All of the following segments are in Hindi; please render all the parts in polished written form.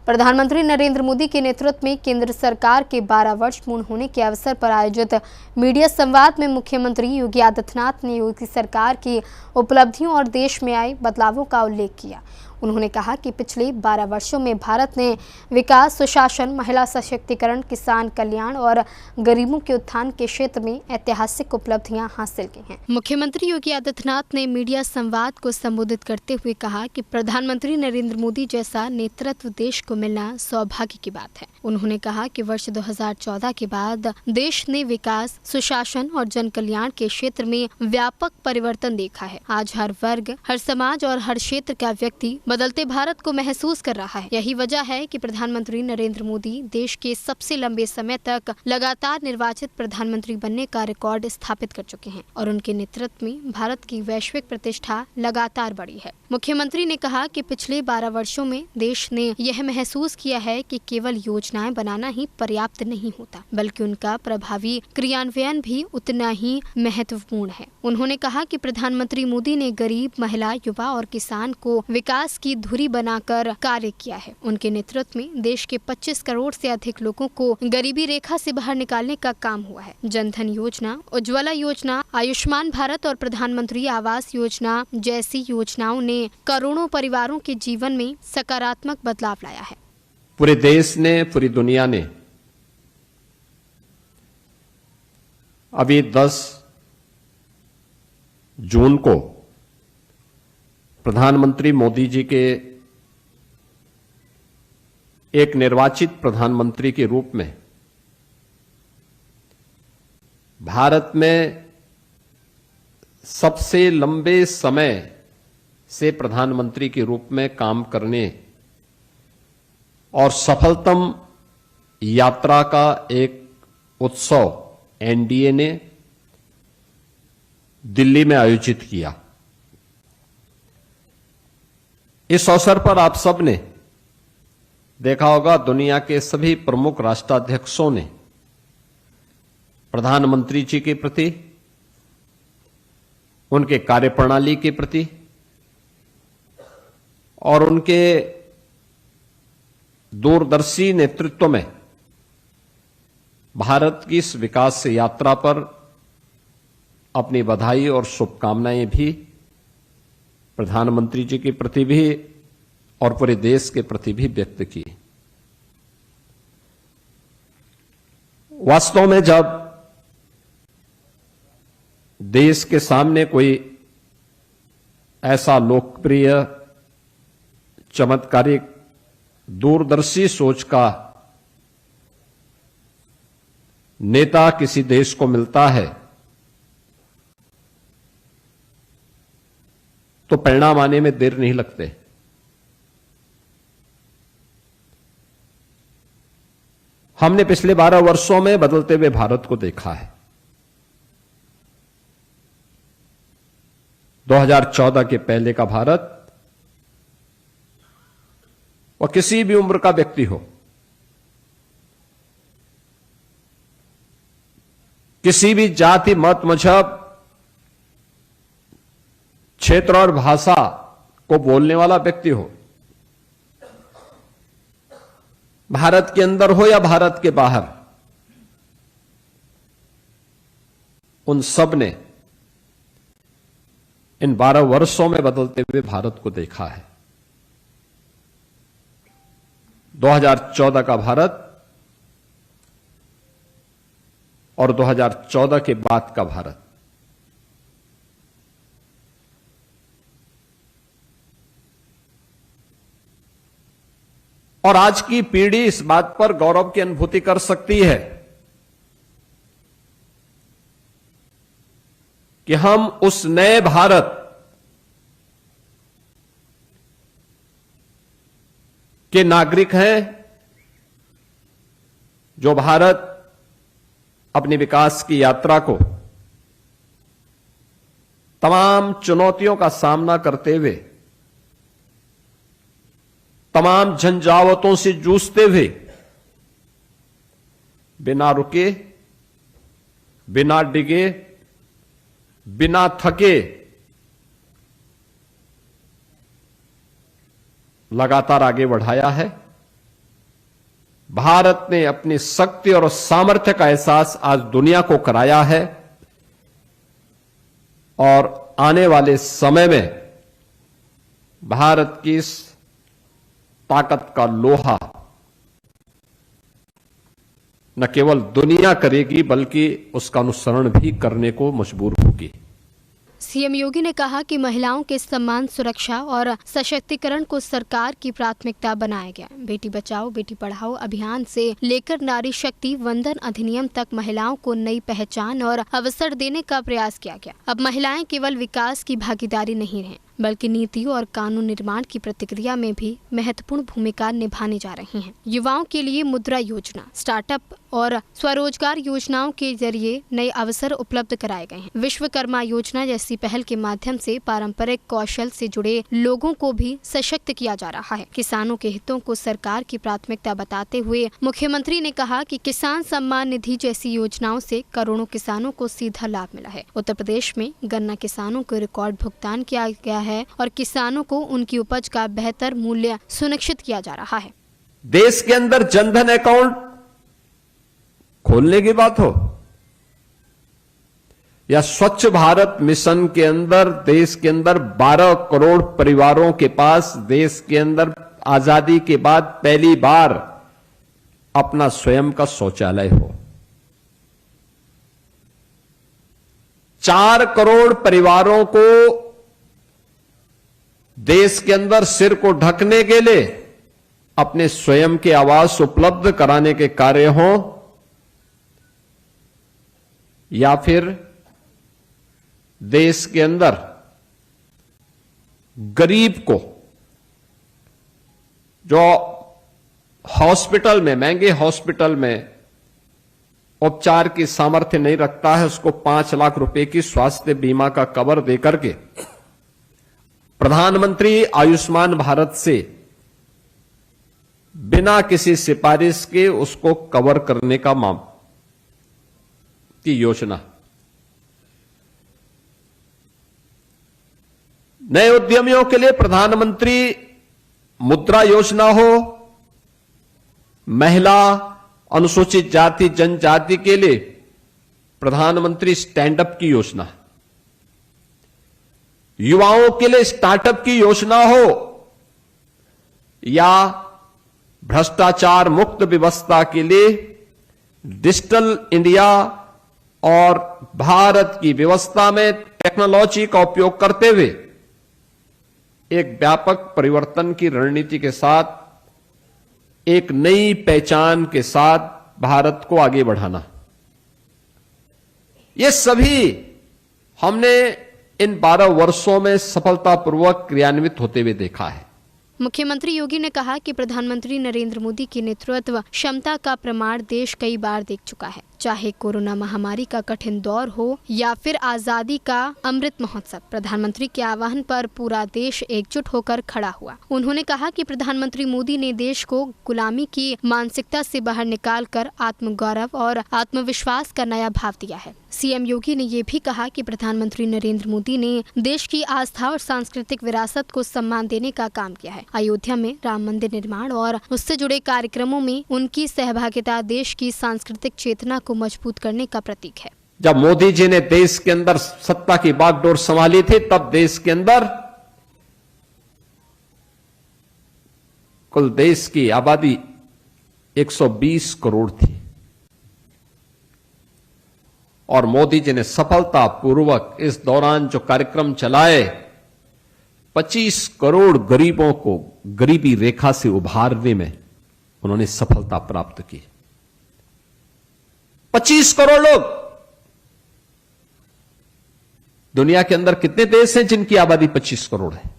प्रधानमंत्री नरेंद्र मोदी के नेतृत्व में केंद्र सरकार के 12 वर्ष पूर्ण होने के अवसर पर आयोजित मीडिया संवाद में मुख्यमंत्री योगी आदित्यनाथ ने योगी सरकार की उपलब्धियों और देश में आए बदलावों का उल्लेख किया। उन्होंने कहा कि पिछले 12 वर्षों में भारत ने विकास, सुशासन, महिला सशक्तिकरण, किसान कल्याण और गरीबों के उत्थान के क्षेत्र में ऐतिहासिक उपलब्धियां हासिल की हैं। मुख्यमंत्री योगी आदित्यनाथ ने मीडिया संवाद को संबोधित करते हुए कहा कि प्रधानमंत्री नरेंद्र मोदी जैसा नेतृत्व देश को मिलना सौभाग्य की बात है। उन्होंने कहा कि वर्ष 2014 के बाद देश ने विकास, सुशासन और जन कल्याण के क्षेत्र में व्यापक परिवर्तन देखा है। आज हर वर्ग, हर समाज और हर क्षेत्र का व्यक्ति बदलते भारत को महसूस कर रहा है। यही वजह है कि प्रधानमंत्री नरेंद्र मोदी देश के सबसे लंबे समय तक लगातार निर्वाचित प्रधानमंत्री बनने का रिकॉर्ड स्थापित कर चुके हैं और उनके नेतृत्व में भारत की वैश्विक प्रतिष्ठा लगातार बढ़ी है। मुख्यमंत्री ने कहा कि पिछले 12 वर्षों में देश ने यह महसूस किया है कि केवल योजनाएं बनाना ही पर्याप्त नहीं होता, बल्कि उनका प्रभावी क्रियान्वयन भी उतना ही महत्वपूर्ण है। उन्होंने कहा कि प्रधानमंत्री मोदी ने गरीब, महिला, युवा और किसान को विकास की धुरी बनाकर कार्य किया है। उनके नेतृत्व में देश के 25 करोड़ से अधिक लोगों को गरीबी रेखा से बाहर निकालने का काम हुआ है। जनधन योजना, उज्ज्वला योजना, आयुष्मान भारत और प्रधानमंत्री आवास योजना जैसी योजनाओं ने करोड़ों परिवारों के जीवन में सकारात्मक बदलाव लाया है। पूरे देश ने, पूरी दुनिया ने अभी 10 जून को प्रधानमंत्री मोदी जी के एक निर्वाचित प्रधानमंत्री के रूप में भारत में सबसे लंबे समय से प्रधानमंत्री के रूप में काम करने और सफलतम यात्रा का एक उत्सव एनडीए ने दिल्ली में आयोजित किया। इस अवसर पर आप सब ने देखा होगा, दुनिया के सभी प्रमुख राष्ट्राध्यक्षों ने प्रधानमंत्री जी के प्रति, उनके कार्यप्रणाली के प्रति और उनके दूरदर्शी नेतृत्व में भारत की इस विकास यात्रा पर अपनी बधाई और शुभकामनाएं भी प्रधानमंत्री जी के प्रति भी और पूरे देश के प्रति भी व्यक्त की। वास्तव में जब देश के सामने कोई ऐसा लोकप्रिय, चमत्कारिक, दूरदर्शी सोच का नेता किसी देश को मिलता है तो परिणाम आने में देर नहीं लगते। हमने पिछले 12 वर्षों में बदलते हुए भारत को देखा है। 2014 के पहले का भारत, और किसी भी उम्र का व्यक्ति हो, किसी भी जाति, मत, मजहब, क्षेत्र और भाषा को बोलने वाला व्यक्ति हो, भारत के अंदर हो या भारत के बाहर, उन सब ने इन 12 वर्षों में बदलते हुए भारत को देखा है। 2014 का भारत और 2014 के बाद का भारत, और आज की पीढ़ी इस बात पर गौरव की अनुभूति कर सकती है कि हम उस नए भारत के नागरिक हैं जो भारत अपनी विकास की यात्रा को तमाम चुनौतियों का सामना करते हुए, तमाम झंझावतों से जूझते हुए, बिना रुके, बिना डिगे, बिना थके लगातार आगे बढ़ाया है भारत ने अपनी शक्ति और सामर्थ्य का एहसास आज दुनिया को कराया है और आने वाले समय में भारत की इस ताकत का लोहा न केवल दुनिया करेगी बल्कि उसका अनुसरण भी करने को मजबूर होगी। सीएम योगी ने कहा कि महिलाओं के सम्मान, सुरक्षा और सशक्तिकरण को सरकार की प्राथमिकता बनाया गया। बेटी बचाओ बेटी पढ़ाओ अभियान से लेकर नारी शक्ति वंदन अधिनियम तक महिलाओं को नई पहचान और अवसर देने का प्रयास किया गया। अब महिलाएं केवल विकास की भागीदारी नहीं रहे बल्कि नीतियों और कानून निर्माण की प्रतिक्रिया में भी महत्वपूर्ण भूमिका निभाने जा रही हैं। युवाओं के लिए मुद्रा योजना, स्टार्टअप और स्वरोजगार योजनाओं के जरिए नए अवसर उपलब्ध कराए गए हैं। विश्वकर्मा योजना जैसी पहल के माध्यम से पारंपरिक कौशल से जुड़े लोगों को भी सशक्त किया जा रहा है। किसानों के हितों को सरकार की प्राथमिकता बताते हुए मुख्यमंत्री ने कहा कि किसान सम्मान निधि जैसी योजनाओं से करोड़ों किसानों को सीधा लाभ मिला है। उत्तर प्रदेश में गन्ना किसानों को रिकॉर्ड भुगतान किया गया है और किसानों को उनकी उपज का बेहतर मूल्य सुनिश्चित किया जा रहा है। देश के अंदर जनधन अकाउंट खोलने की बात हो या स्वच्छ भारत मिशन के अंदर देश के अंदर 12 करोड़ परिवारों के पास देश के अंदर आजादी के बाद पहली बार अपना स्वयं का शौचालय हो, 4 करोड़ परिवारों को देश के अंदर सिर को ढकने के लिए अपने स्वयं के आवास उपलब्ध कराने के कार्य हो या फिर देश के अंदर गरीब को जो हॉस्पिटल में, महंगे हॉस्पिटल में उपचार की सामर्थ्य नहीं रखता है, उसको 5 लाख रुपए की स्वास्थ्य बीमा का कवर देकर के प्रधानमंत्री आयुष्मान भारत से बिना किसी सिफारिश के उसको कवर करने का की योजना। नए उद्यमियों के लिए प्रधानमंत्री मुद्रा योजना हो, महिला अनुसूचित जाति जनजाति के लिए प्रधानमंत्री स्टैंड अप की योजना, युवाओं के लिए स्टार्टअप की योजना हो या भ्रष्टाचार मुक्त व्यवस्था के लिए डिजिटल इंडिया और भारत की व्यवस्था में टेक्नोलॉजी का उपयोग करते हुए एक व्यापक परिवर्तन की रणनीति के साथ, एक नई पहचान के साथ भारत को आगे बढ़ाना, ये सभी हमने इन 12 वर्षों में सफलतापूर्वक क्रियान्वित होते हुए देखा है। मुख्यमंत्री योगी ने कहा कि प्रधानमंत्री नरेंद्र मोदी की नेतृत्व क्षमता का प्रमाण देश कई बार देख चुका है, चाहे कोरोना महामारी का कठिन दौर हो या फिर आजादी का अमृत महोत्सव। प्रधानमंत्री के आह्वान पर पूरा देश एकजुट होकर खड़ा हुआ। उन्होंने कहा कि प्रधानमंत्री मोदी ने देश को गुलामी की मानसिकता से बाहर निकालकर आत्मगौरव और आत्मविश्वास का नया भाव दिया है। सीएम योगी ने ये भी कहा कि प्रधानमंत्री नरेंद्र मोदी ने देश की आस्था और सांस्कृतिक विरासत को सम्मान देने का काम किया है। अयोध्या में राम मंदिर निर्माण और उससे जुड़े कार्यक्रमों में उनकी सहभागिता देश की सांस्कृतिक चेतना को मजबूत करने का प्रतीक है। जब मोदी जी ने देश के अंदर सत्ता की बागडोर संभाली थी, तब देश के अंदर कुल देश की आबादी 120 करोड़ थी और मोदी जी ने सफलतापूर्वक इस दौरान जो कार्यक्रम चलाए, 25 करोड़ गरीबों को गरीबी रेखा से उभारने में उन्होंने सफलता प्राप्त की। 25 करोड़ लोग। दुनिया के अंदर कितने देश हैं जिनकी आबादी 25 करोड़ है?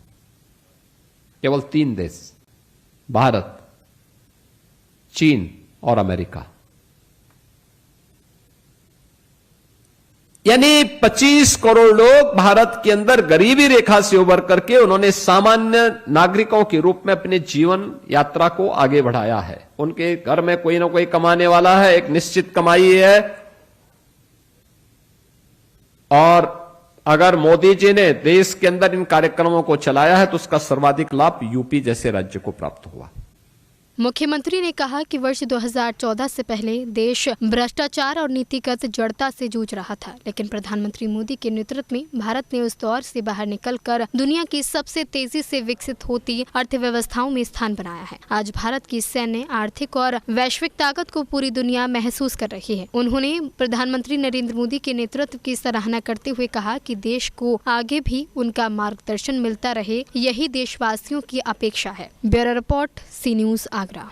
केवल 3 देश, भारत, चीन और अमेरिका। यानी 25 करोड़ लोग भारत के अंदर गरीबी रेखा से उबर करके उन्होंने सामान्य नागरिकों के रूप में अपने जीवन यात्रा को आगे बढ़ाया है। उनके घर में कोई ना कोई कमाने वाला है, एक निश्चित कमाई है। और अगर मोदी जी ने देश के अंदर इन कार्यक्रमों को चलाया है तो उसका सर्वाधिक लाभ यूपी जैसे राज्य को प्राप्त हुआ। मुख्यमंत्री ने कहा कि वर्ष 2014 से पहले देश भ्रष्टाचार और नीतिगत जड़ता से जूझ रहा था, लेकिन प्रधानमंत्री मोदी के नेतृत्व में भारत ने उस दौर से बाहर निकलकर दुनिया की सबसे तेजी से विकसित होती अर्थव्यवस्थाओं में स्थान बनाया है। आज भारत की सैन्य, आर्थिक और वैश्विक ताकत को पूरी दुनिया महसूस कर रही है। उन्होंने प्रधानमंत्री नरेंद्र मोदी के नेतृत्व की सराहना करते हुए कहा कि देश को आगे भी उनका मार्गदर्शन मिलता रहे, यही देशवासियों की अपेक्षा है। ब्यूरो रिपोर्ट, सी न्यूज़, आगरा।